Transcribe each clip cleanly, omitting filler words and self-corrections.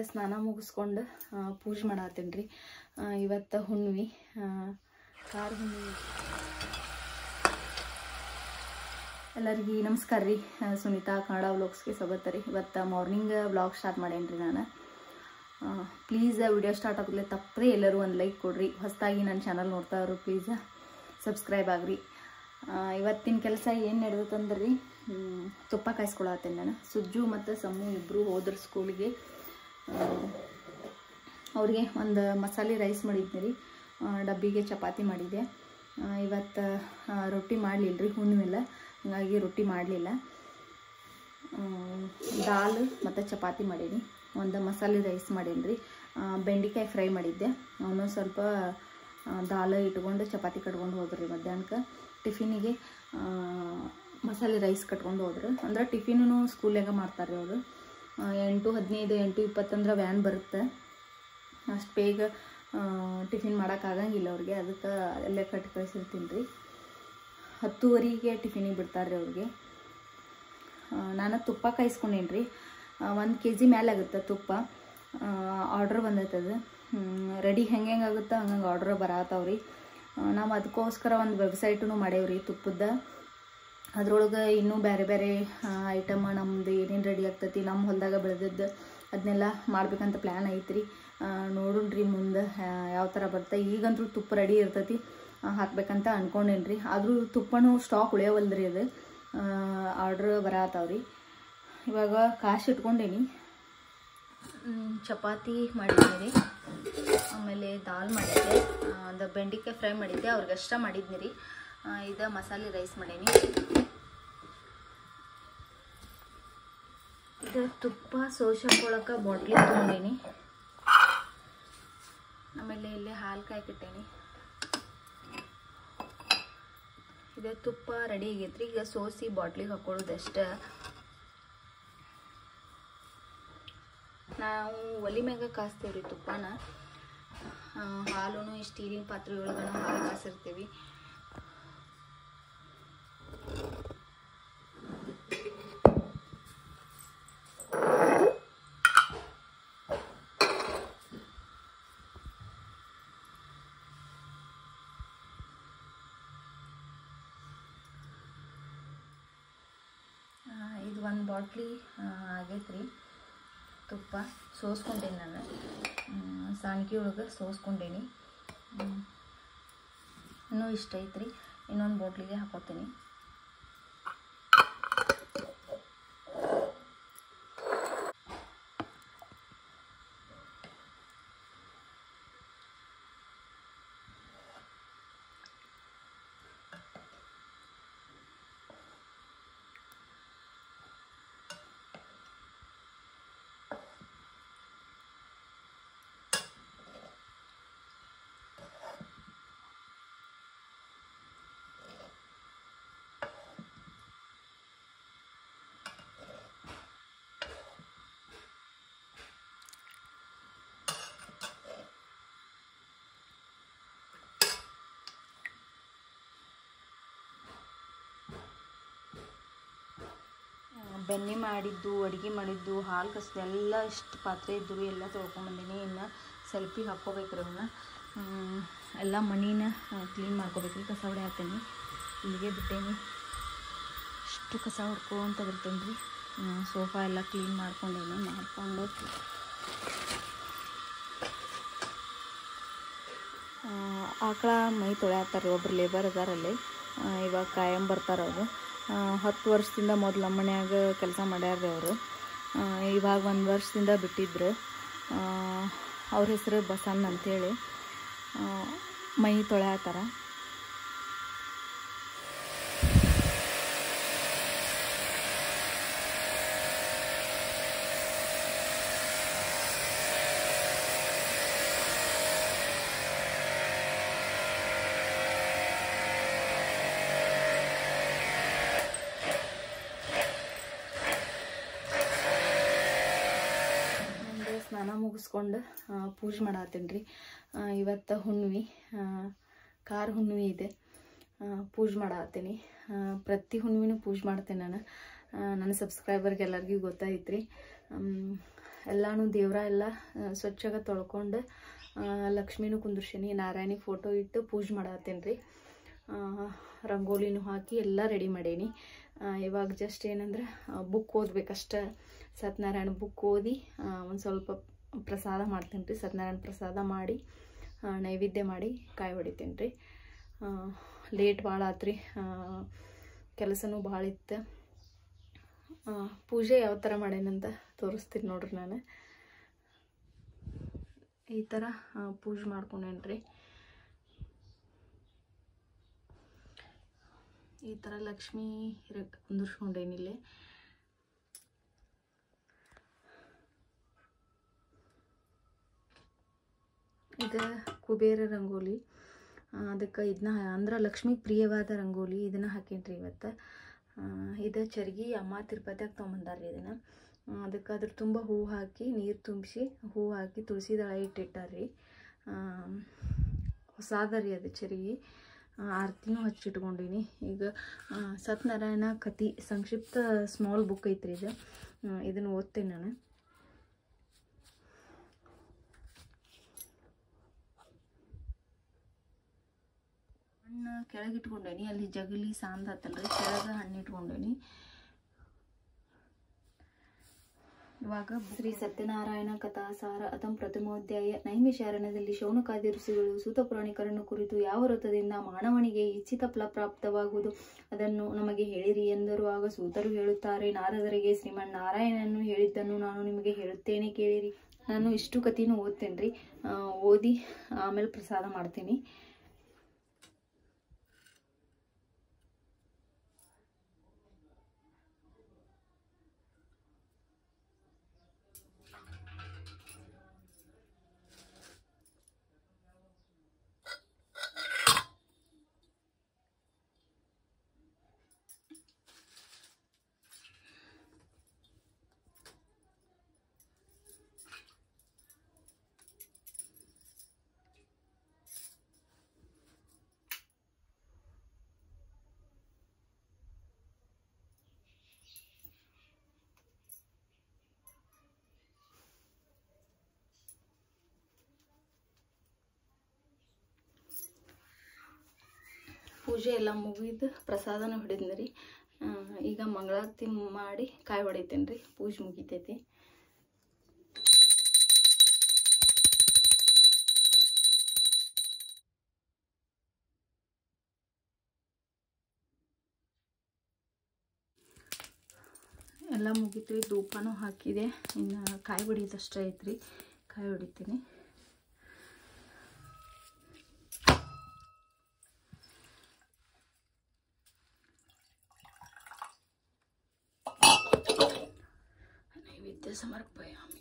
ಸ್ನಾನ ಮುಗಿಸ್ಕೊಂಡು ಪೂಜೆ ಮಾಡತ್ತೀನಿ ರೀ. ಇವತ್ತು ಹುಣ್ಣಿಮೆ, ಕಾರ ಹುಣ್ಣಿಮೆ. ಎಲ್ಲರಿಗೂ ನಮಸ್ಕಾರ ರೀ. ಸುನೀತಾ ಕನ್ನಡ ವ್ಲಾಗ್ಸ್ಗೆ ಸ್ವಾಗತ ರೀ. ಇವತ್ತು ಮಾರ್ನಿಂಗ್ ವ್ಲಾಗ್ ಸ್ಟಾರ್ಟ್ ಮಾಡೇನಿ ರೀ ನಾನು. ಪ್ಲೀಸ್ ವಿಡಿಯೋ ಸ್ಟಾರ್ಟ್ ಆಗಲೇ ತಪ್ಪದೆ ಎಲ್ಲರೂ ಒಂದು ಲೈಕ್ ಕೊಡ್ರಿ. ಹೊಸದಾಗಿ ನನ್ನ ಚಾನಲ್ ನೋಡ್ತಾ ಇರೋ ಪ್ಲೀಸ್ ಸಬ್ಸ್ಕ್ರೈಬ್ ಆಗ್ರಿ. ಇವತ್ತಿನ ಕೆಲಸ ಏನು ನಡೆದತ್ತಂದ್ರೆ ರೀ, ತುಪ್ಪ ಕಾಯಿಸ್ಕೊಳತ್ತೇನೆ ನಾನು. ಸುಜ್ಜು ಮತ್ತು ಸಮ್ಮು ಇಬ್ಬರು ಹೋದ್ರು ಸ್ಕೂಲಿಗೆ. ಅವ್ರಿಗೆ ಒಂದು ಮಸಾಲೆ ರೈಸ್ ಮಾಡಿದ್ನಿ ರೀ, ಡಬ್ಬಿಗೆ ಚಪಾತಿ ಮಾಡಿದೆ. ಇವತ್ತು ರೊಟ್ಟಿ ಮಾಡಲಿಲ್ಲ ರೀ, ಹುಣ್ಣಿಮೆಲ್ಲ, ಹಾಗಾಗಿ ರೊಟ್ಟಿ ಮಾಡಲಿಲ್ಲ. ದಾಲ್ ಮತ್ತು ಚಪಾತಿ ಮಾಡೀನಿ. ಒಂದು ಮಸಾಲೆ ರೈಸ್ ಮಾಡೀನಿ ರೀ. ಬೆಂಡೆಕಾಯಿ ಫ್ರೈ ಮಾಡಿದ್ದೆ. ಅವನು ಸ್ವಲ್ಪ ದಾಲ್ ಇಟ್ಕೊಂಡು ಚಪಾತಿ ಕಟ್ಕೊಂಡು ಹೋದ್ರಿ. ಮಧ್ಯಾಹ್ನಕ್ಕೆ ಟಿಫಿನಿಗೆ ಮಸಾಲೆ ರೈಸ್ ಕಟ್ಕೊಂಡು ಹೋದ್ರು. ಅಂದ್ರೆ ಟಿಫಿನೂ ಸ್ಕೂಲಾಗ ಮಾಡ್ತಾರೆ ಅವರು. 8:15 8:20 ಅಂದ್ರೆ ವ್ಯಾನ್ ಬರುತ್ತೆ. ಅಷ್ಟು ಬೇಗ ಟಿಫಿನ್ ಮಾಡೋಕ್ಕಾಗಂಗಿಲ್ಲ ಅವ್ರಿಗೆ. ಅದಕ್ಕೆ ಅಲ್ಲೇ ಕಟ್ಟಿ ಕಳಿಸಿರ್ತೀನಿ ರೀ. 10:15ಗೆ ಟಿಫಿನಿಗೆ ಬಿಡ್ತಾರೆ ರೀ ಅವ್ರಿಗೆ. ನಾನು ತುಪ್ಪ ಕಾಯಿಸ್ಕೊಂಡೇನಿ ರೀ. 1 kg ಮೇಲೆ ಆಗುತ್ತೆ ತುಪ್ಪ. ಆರ್ಡ್ರ್ ಬಂದೈತದ. ರೆಡಿ ಹೆಂಗೆ ಆಗುತ್ತೆ ಹಂಗಂಗೆ ಆರ್ಡ್ರ್ ಬರತ್ತವ್ರಿ. ನಾವು ಅದಕ್ಕೋಸ್ಕರ ಒಂದು ವೆಬ್ಸೈಟೂ ಮಾಡೇವ್ರಿ ತುಪ್ಪದ. ಅದ್ರೊಳಗೆ ಇನ್ನೂ ಬೇರೆ ಬೇರೆ ಐಟಮ್ ನಮ್ಮದು ಏನೇನು ರೆಡಿ ಆಗ್ತೈತಿ, ನಮ್ಮ ಹೊಲದಾಗ ಬೆಳೆದಿದ್ದು ಅದನ್ನೆಲ್ಲ ಮಾಡ್ಬೇಕಂತ ಪ್ಲ್ಯಾನ್ ಐತ್ರಿ. ನೋಡೋಣ್ರಿ ಮುಂದೆ ಯಾವ ಥರ ಬರುತ್ತೆ. ಈಗಂತೂ ತುಪ್ಪ ರೆಡಿ ಇರ್ತೈತಿ, ಹಾಕ್ಬೇಕಂತ ಅಂದ್ಕೊಂಡೇನಿ ರೀ. ಆದರೂ ತುಪ್ಪನೂ ಸ್ಟಾಕ್ ಉಳಿಯವಲ್ರಿ, ಅದು ಆರ್ಡ್ರ್ ಬರತ್ತವ್ರಿ. ಇವಾಗ ಕಾಶಿ ಇಟ್ಕೊಂಡೇನಿ. ಚಪಾತಿ ಮಾಡಿದ್ದೀನಿ ರೀ, ಆಮೇಲೆ ದಾಲ್ ಮಾಡಿದ್ದೆ, ಒಂದು ಬೆಂಡೆಕಾಯಿ ಫ್ರೈ ಮಾಡಿದ್ದೆ, ಅವ್ರಿಗಷ್ಟ ಮಾಡಿದ್ನಿ ರೀ. ಇದು ಮಸಾಲೆ ರೈಸ್ ಮಾಡೀನಿ. ಇದು ತುಪ್ಪ ಸೋಸಕ್ಕೊಳಕ್ಕೆ ಬಾಟ್ಲಿ ತೊಗೊಂಡೀನಿ. ಆಮೇಲೆ ಇಲ್ಲಿ ಹಾಲು ಕಾಯ್ಕಿಟ್ಟೇನಿ. ಇದು ತುಪ್ಪ ರೆಡಿ ಆಗೈತ್ರಿ. ಈಗ ಸೋಸಿ ಬಾಟ್ಲಿಗೆ ಹಾಕೊಳ್ಳೋದಷ್ಟೇ. ನಾವು ಒಲಿ ಮ್ಯಾಗ ಕಾಯಿಸ್ತೇವ್ರಿ ತುಪ್ಪನ. ಹಾಲು ಸ್ಟೀಲಿನ ಪಾತ್ರೆ ಒಳಗೆ ನಾವು ಹಾಲು ಕಾಯಿಸಿರ್ತೀವಿ. ಇದು 1 ಬಾಟ್ಲಿ ಆಗೈತ್ರಿ ತುಪ್ಪ. ಸೋಸ್ಕೊಂಡೇನಿ ನಾನು, ಸಾಣಿಗೆ ಒಳಗೆ ಸೋಸ್ಕೊಂಡೇನಿ. ಇನ್ನೂ ಇಷ್ಟ ಐತ್ರಿ. ಇನ್ನೊಂದು ಬಾಟ್ಲಿಗೆ ಹಾಕೋತೀನಿ. ಬೆಣ್ಣೆ ಮಾಡಿದ್ದು, ಅಡುಗೆ ಮಾಡಿದ್ದು, ಹಾಲು ಕಸ್ದು ಎಲ್ಲ ಇಷ್ಟು ಪಾತ್ರೆ ಇದ್ದು ಎಲ್ಲ ತೊಳ್ಕೊಂಬಂದಿನಿ. ಇನ್ನು ಸೆಲ್ಫಿಗೆ ಹಾಕ್ಕೋಬೇಕ್ರಿ ಅವನ್ನ. ಎಲ್ಲ ಮಣಿನ ಕ್ಲೀನ್ ಮಾಡ್ಕೋಬೇಕ್ರಿ. ಕಸ ಹೊಡೆ ಹಾಕ್ತೇನೆ. ಇಲ್ಲಿಗೆ ಬಿಟ್ಟೇನಿ. ಇಷ್ಟು ಕಸ ಹೊಡ್ಕೊಂತ ಬರ್ತೇನೆ ರೀ. ಸೋಫಾ ಎಲ್ಲ ಕ್ಲೀನ್ ಮಾಡ್ಕೊಂಡೇನಿ. ಮಾಡಿಕೊಂಡು ಆಕಳ ಮೈ ತೊಳೆಯತ್ತಾರೆ. ಒಬ್ರು ಲೇಬರ್ ಅದಾರಲ್ಲಿ. ಇವಾಗ ಕಾಯಂ ಬರ್ತಾರೆ ಅವರು. 10 ವರ್ಷದಿಂದ ಮೊದಲು ನಮ್ಮ ಮನ್ಯಾಗ ಕೆಲಸ ಮಾಡ್ಯಾರ್ರಿ ಅವರು. ಇವಾಗ 1 ವರ್ಷದಿಂದ ಬಿಟ್ಟಿದ್ರು. ಅವ್ರ ಹೆಸರು ಬಸಣ್ಣ ಅಂಥೇಳಿ. ಮೈ ತೊಳೆಯತ್ತಾರ. ಸ್ನಾನ ಮುಗಿಸ್ಕೊಂಡು ಪೂಜೆ ಮಾಡತ್ತೀನಿ ರೀ. ಇವತ್ತು ಹುಣ್ಣಿಮೆ, ಕಾರ ಹುಣ್ಣಿಮೆ ಇದೆ. ಪೂಜೆ ಮಾಡತ್ತೀನಿ. ಪ್ರತಿ ಹುಣ್ಣಿಮೆನೂ ಪೂಜೆ ಮಾಡ್ತೇನೆ ನಾನು. ನನ್ನ ಸಬ್ಸ್ಕ್ರೈಬರ್ಗೆ ಎಲ್ಲರಿಗೂ ಗೊತ್ತಾಯ್ತು ರೀ. ಎಲ್ಲಾನು ದೇವ್ರ ಎಲ್ಲ ಸ್ವಚ್ಛಗೆ ತೊಳ್ಕೊಂಡು ಲಕ್ಷ್ಮೀನೂ ಕುಂದ್ರಸೀನಿ, ನಾರಾಯಣಿಗೆ ಫೋಟೋ ಇಟ್ಟು ಪೂಜೆ ಮಾಡತ್ತೇನೆ ರೀ. ರಂಗೋಲಿನೂ ಹಾಕಿ ಎಲ್ಲ ರೆಡಿ ಮಾಡೀನಿ. ಇವಾಗ ಜಸ್ಟ್ ಏನಂದ್ರೆ ಬುಕ್ ಓದ್ಬೇಕಷ್ಟೆ. ಸತ್ಯನಾರಾಯಣ ಬುಕ್ ಓದಿ ಒಂದು ಸ್ವಲ್ಪ ಪ್ರಸಾದ ಮಾಡ್ತೀನಿ ರೀ. ಸತ್ಯನಾರಾಯಣ ಪ್ರಸಾದ ಮಾಡಿ ನೈವೇದ್ಯ ಮಾಡಿ ಕಾಯಿ ಹೊಡಿತೀನಿ ರೀ. ಲೇಟ್ ಭಾಳ ಆತ್ರಿ, ಕೆಲಸನೂ ಭಾಳ ಇತ್ತು. ಪೂಜೆ ಯಾವ ಥರ ಮಾಡೇನಂತ ತೋರಿಸ್ತೀನಿ ನೋಡ್ರಿ. ನಾನು ಈ ಥರ ಪೂಜೆ ಮಾಡ್ಕೊಂಡೇನ್ರಿ. ಈ ಥರ ಲಕ್ಷ್ಮೀ ಕುಂದಿರ್ಸ್ಕೊಂಡೇನಿಲ್ಲೇ. ಇದು ಕುಬೇರ ರಂಗೋಲಿ. ಅದಕ್ಕೆ ಇದನ್ನ ಅಂದ್ರೆ ಲಕ್ಷ್ಮೀ ಪ್ರಿಯವಾದ ರಂಗೋಲಿ, ಇದನ್ನು ಹಾಕೇನ್ರಿ ಇವತ್ತು. ಇದು ಚರ್ಗಿ ಅಮ್ಮ ತಿರುಪತಿಯಾಗ ತೊಗೊಂಬಂದಾರ್ರಿ ಇದನ್ನು. ಅದಕ್ಕೆ ಅದ್ರ ತುಂಬ ಹೂ ಹಾಕಿ ನೀರು ತುಂಬಿಸಿ ಹೂ ಹಾಕಿ ತುಳಸಿ ದಳ ಇಟ್ಟಿಟ್ಟಾರ್ರಿ. ಹೊಸಾದರಿ ಅದು ಚರ್ಗಿ. ಆರತಿನೂ ಹಚ್ಚಿಟ್ಕೊಂಡೀನಿ. ಈಗ ಸತ್ಯನಾರಾಯಣ ಕಥೆ ಸಂಕ್ಷಿಪ್ತ ಸ್ಮಾಲ್ ಬುಕ್ ಐತ್ರಿ ಇದು. ಇದನ್ನು ಓದ್ತೇನೆ ನಾನು. ಹಣ್ಣು ಕೆಳಗೆ ಇಟ್ಕೊಂಡೇನಿ. ಅಲ್ಲಿ ಜಗಲಿ ಸಾಂದ್ ಹತ್ತಲ್ರಿ, ಕೆಳಗೆ ಹಣ್ಣು ಇಟ್ಕೊಂಡೇನಿ. ಇವಾಗ ಶ್ರೀ ಸತ್ಯನಾರಾಯಣ ಕಥಾಸಾರ ಅಥಂ ಪ್ರಥಮೋಧ್ಯಾಯ. ನೈಮಿಷಾರಣ್ಯದಲ್ಲಿ ಶೌನಕಾದಿ ಋಷಿಗಳು ಸೂತ ಪುರಾಣಿಕರನ್ನು ಕುರಿತು ಯಾವ ವ್ರತದಿಂದ ಮಾನವನಿಗೆ ಇಚ್ಛಿತ ಫಲ ಪ್ರಾಪ್ತವಾಗುವುದು ಅದನ್ನು ನಮಗೆ ಹೇಳಿರಿ ಎಂದರು. ಆಗ ಸೂತರು ಹೇಳುತ್ತಾರೆ, ನಾರದರಿಗೆ ಶ್ರೀಮನ್ನಾರಾಯಣನು ಹೇಳಿದ್ದನ್ನು ನಾನು ನಿಮಗೆ ಹೇಳುತ್ತೇನೆ ಕೇಳಿರಿ. ನಾನು ಇಷ್ಟು ಕಥೆನೂ ಓದ್ತೇನೆ ರೀ. ಓದಿ ಆಮೇಲೆ ಪ್ರಸಾದ ಮಾಡ್ತೀನಿ. ಪೂಜೆ ಎಲ್ಲ ಮುಗಿದು ಪ್ರಸಾದನ ಹೊಡಿದ್ನಿ ರೀ. ಈಗ ಮಂಗಳಾರತಿ ಮಾಡಿ ಕಾಯಿ ಹೊಡಿತೇನೆ ರೀ. ಪೂಜೆ ಮುಗಿತೈತಿ. ಎಲ್ಲ ಮುಗೀತು ರೀ. ಧೂಪನೂ ಹಾಕಿದೆ. ಇನ್ನು ಕಾಯಿ ಹೊಡಿಯೋದಷ್ಟೇ ಐತ್ರಿ. ಕಾಯಿ ಹೊಡಿತೀನಿ. नैवेद्य समर्पयामि.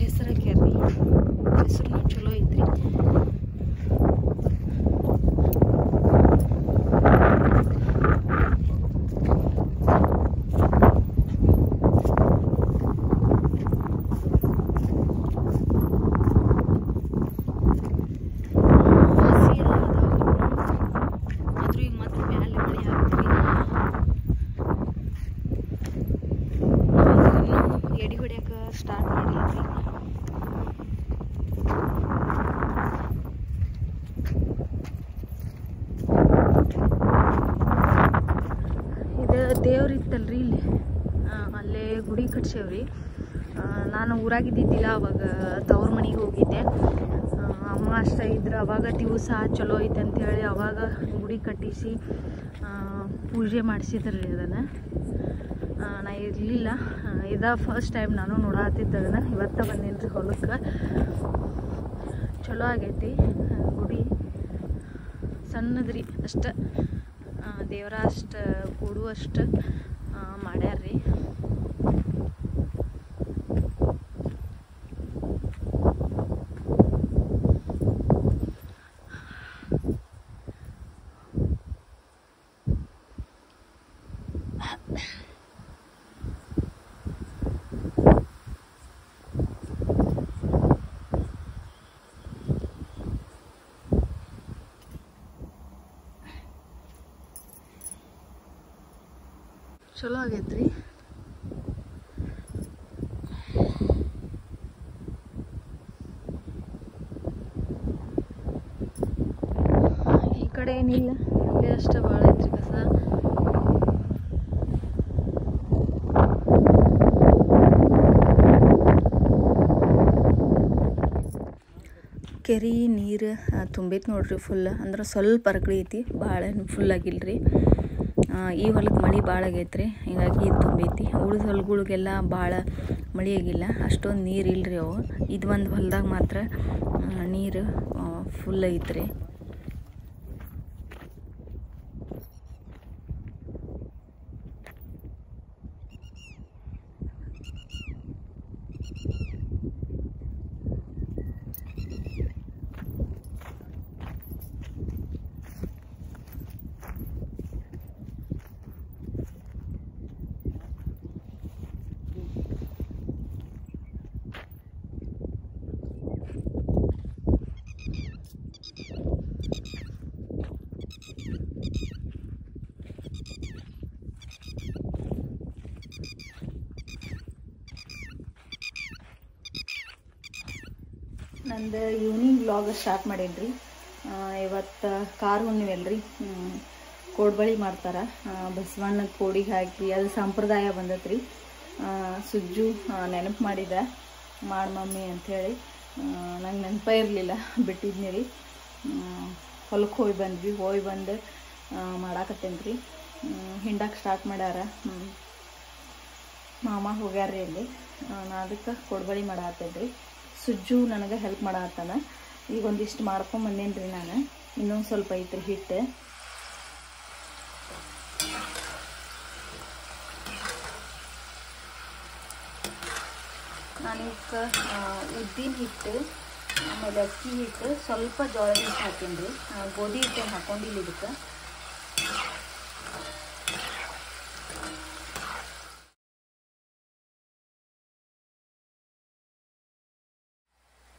ಹೆಸರು ಹಾಕ್ಯಾರ. ಹೆಸರು ಚಲೋ ಐತ್ರಿ. ಎಡಿ ಹೊಡ್ಯಾಕ ಸ್ಟಾರ್ಟ್ ಮಾಡಿದ್ವಿ. ಇದು ದೇವ್ರಿತ್ತಲ್ರಿ ಇಲ್ಲಿ, ಅಲ್ಲೇ ಗುಡಿ ಕಟ್ಸೇವ್ರಿ. ನಾನು ಊರಾಗಿದ್ದಿದ್ದಿಲ್ಲ, ಅವಾಗ ತವ್ರ ಮನೆಗೆ ಹೋಗಿದ್ದೆ. ಅಮ್ಮ ಅಷ್ಟ ಇದ್ರೆ ಅವಾಗ ದಿವಸ ಚಲೋ ಐತೆ ಅಂಥೇಳಿ ಅವಾಗ ಗುಡಿ ಕಟ್ಟಿಸಿ ಪೂಜೆ ಮಾಡಿಸಿದ್ರಿ ಅದನ್ನು. ನಾ ಇರಲಿಲ್ಲ, ಇದ ಫಸ್ಟ್ ಟೈಮ್ ನಾನು ನೋಡತ್ತಿದ್ದದನ್ನು. ಇವತ್ತು ಬಂದೇನ್ರಿ ಹೊಲಕ್ಕೆ. ಚಲೋ ಆಗೈತಿ ಗುಡಿ, ಸಣ್ಣದ್ರಿ ಅಷ್ಟು, ದೇವರ ಅಷ್ಟು ಕೂಡುವಷ್ಟು ಮಾಡ್ಯಾರ್ರಿ. ಚಲೋ ಆಗೈತ್ರಿ. ಈ ಕಡೆ ಏನಿಲ್ಲ, ಅಲ್ಲಿ ಅಷ್ಟೇ ಭಾಳ ಐತ್ರಿ ಕಸ. ಕೆರೆ ನೀರು ತುಂಬೈತಿ ನೋಡ್ರಿ ಫುಲ್. ಅಂದ್ರೆ ಸ್ವಲ್ಪ ಹರಕಳಿ ಐತಿ, ಭಾಳ ಫುಲ್ ಆಗಿಲ್ರಿ. ಈ ಹೊಲಕ್ಕೆ ಮಳೆ ಭಾಳ ಆಗೈತ್ರಿ, ಹಿಂಗಾಗಿ ಇದು ತುಂಬೈತಿ. ಉಳಿದ ಹೊಲಗಳಿಗೆಲ್ಲ ಭಾಳ ಮಳೆ ಆಗಿಲ್ಲ, ಅಷ್ಟೊಂದು ನೀರು ಇಲ್ಲರಿ ಅವು. ಇದು ಒಂದು ಹೊಲದಾಗ ಮಾತ್ರ ನೀರು ಫುಲ್ ಐತ್ರಿ. ನಂದು ಈವ್ನಿಂಗ್ ವ್ಲಾಗ್ ಸ್ಟಾರ್ಟ್ ಮಾಡೇನ್ರಿ. ಇವತ್ತು ಕಾರ್ ಹುಣ್ಣಿಮೆ ಅಲ್ರಿ, ಕೋಡ್ಬಳಿ ಮಾಡ್ತಾರೆ. ಬಸವಣ್ಣ ಕೋಡಿಗೆ ಹಾಕಿ ಅದು ಸಂಪ್ರದಾಯ ಬಂದತ್ರಿ. ಸುಜ್ಜು ನೆನಪು ಮಾಡಿದ ಮಾಡಿ ಮಮ್ಮಿ ಅಂಥೇಳಿ. ನಂಗೆ ನೆನಪೇ ಇರಲಿಲ್ಲ, ಬಿಟ್ಟಿದ್ನಿ ರೀ. ಹೊಲಕ್ಕೆ ಹೋಗಿ ಬಂದ್ವಿ, ಹೋಗಿ ಬಂದು ಮಾಡಾಕತ್ತೇನೆ ರೀ. ಹಿಂಡಕ್ಕೆ ಸ್ಟಾರ್ಟ್ ಮಾಡ್ಯಾರ. ಮಾಮ ಹೋಗ್ಯಾರ್ರಿ ಅಲ್ಲಿ. ನಾ ಅದಕ್ಕೆ ಕೋಡ್ಬಳಿ ಮಾಡಾಕತ್ತೇನ್ರಿ. ಸುಜ್ಜು ನನಗೆ ಹೆಲ್ಪ್ ಮಾಡತ್ತಾನ. ಈಗ ಒಂದಿಷ್ಟು ಮಾಡ್ಕೊಂಬಂದೇನ್ರಿ ನಾನು. ಇನ್ನೊಂದು ಸ್ವಲ್ಪ ಐತ್ರಿ ಹಿಟ್ಟು. ನಾನೀಗ ಉದ್ದಿನ ಹಿಟ್ಟು, ಆಮೇಲೆ ಅಕ್ಕಿ ಹಿಟ್ಟು, ಸ್ವಲ್ಪ ಜೋಳದ ಹಿಟ್ಟು ಹಾಕೀನಿ. ಗೋಧಿ ಹಿಟ್ಟೇನು ಹಾಕೊಂಡಿಲ್ಲ ಇದಕ್ಕೆ.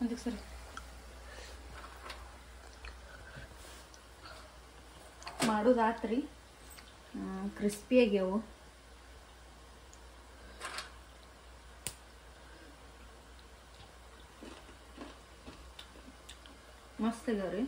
ಅದಕ್ಕೆ ಸರಿ ಮಾಡೋದಾತ್ರಿ. ಕ್ರಿಸ್ಪಿ ಆಗ್ಯಾವು. ಮಸ್ತ್ ಆಗ್ಯಾವ್ರಿ.